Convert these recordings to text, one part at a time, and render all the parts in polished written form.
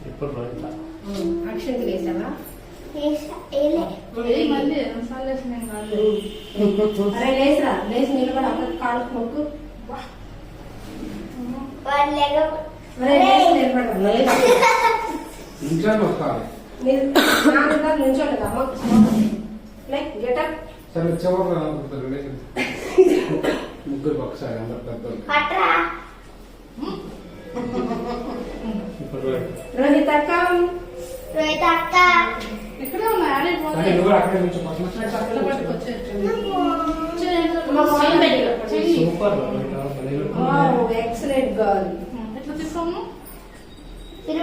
ఇప్పుడు రోహిత అక్షంతలు వేసావా? అరే లేసరా, లేచి నిలబడి అక్కడ కాలు మొక్కు. నిల్చోలేదు అమ్మ. లైక్ గెటప్ సరే చివరి ముగ్గురు ఒకసారి అందరు పెద్దలు. రోహిత అక్క, రోహిత అక్క ఎక్కడ ఉన్నారు? నువ్వు అక్కడ నుంచి సూపర్ ఎక్సలెంట్ గర్ల్. ఎట్లా తీసుకోము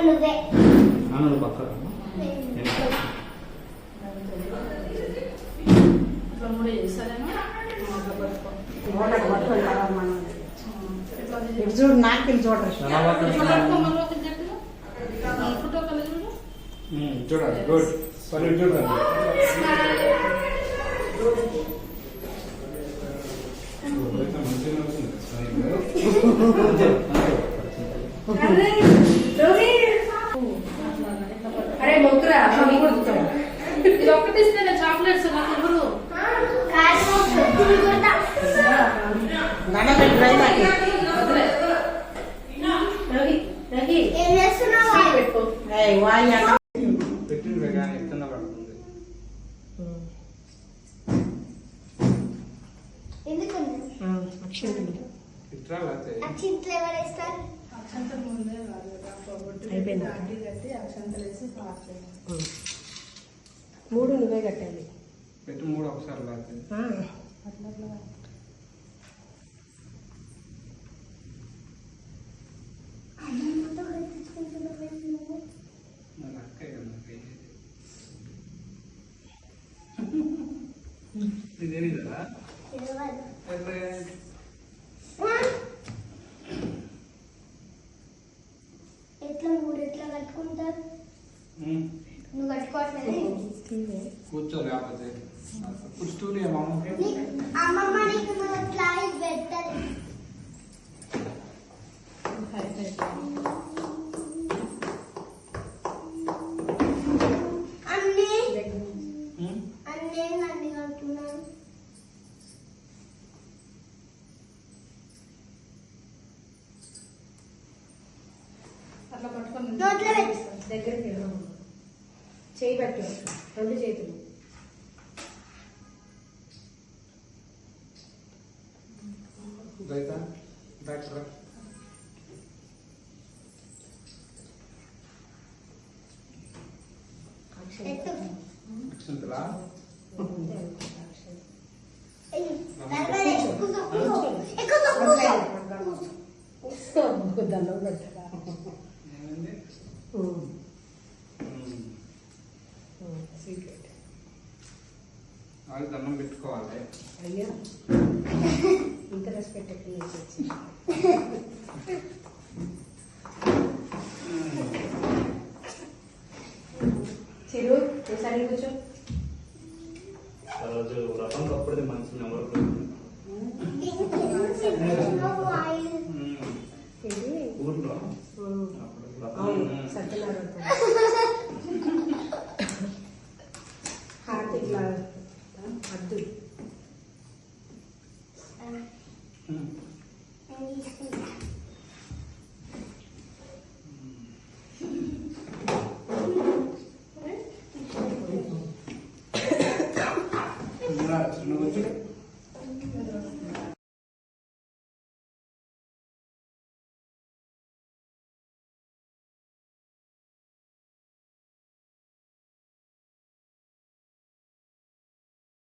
నువ్వే ఆనంద పక్కన చూడు నాకు చూడండి. చూడండి గుడ్ పని చూడండి. అరే మొక్కురా ఇది ఒక్కటి ఇస్తేనే చాక్లెట్స్ నాకు ఎవరు పెట్టింది కానీ కింద పడుతుంది. ఇట్లా అయిపోయిందా? 3 నువ్వే కట్టాలి. పెట్టి 3 ఒకసారి లేకపోతే ఇదేనిదా ఎట్లా 3 ఎట్లా కట్టుకుంటారు? నువ్వు కట్టుకోవట్లేదు. కూర్చో లేకపోతే కూర్చుని అమ్మమ్మ నీకు నువ్వు క్లాస్ పెట్టాలి. అన్నీ కట్టున్నాను. అట్లా పట్టుకొని దగ్గరికి చేయి పెట్టు, 2 చేతులు. అక్షంతలా దండం పెట్టరా సీక్రెట్. వాళ్ళు దండం పెట్టుకోవాలి. అయ్యా ఇంత రెస్పెక్ట్ ఎక్కడ వచ్చింది? చిరు ఒకసారి కూర్చో. రోజు రసం కప్పుడే మంచి నెంబర్ ఊర్లో సత్యనారాయణ హార్ట్ ఇట్లా అద్దు. నువ్వు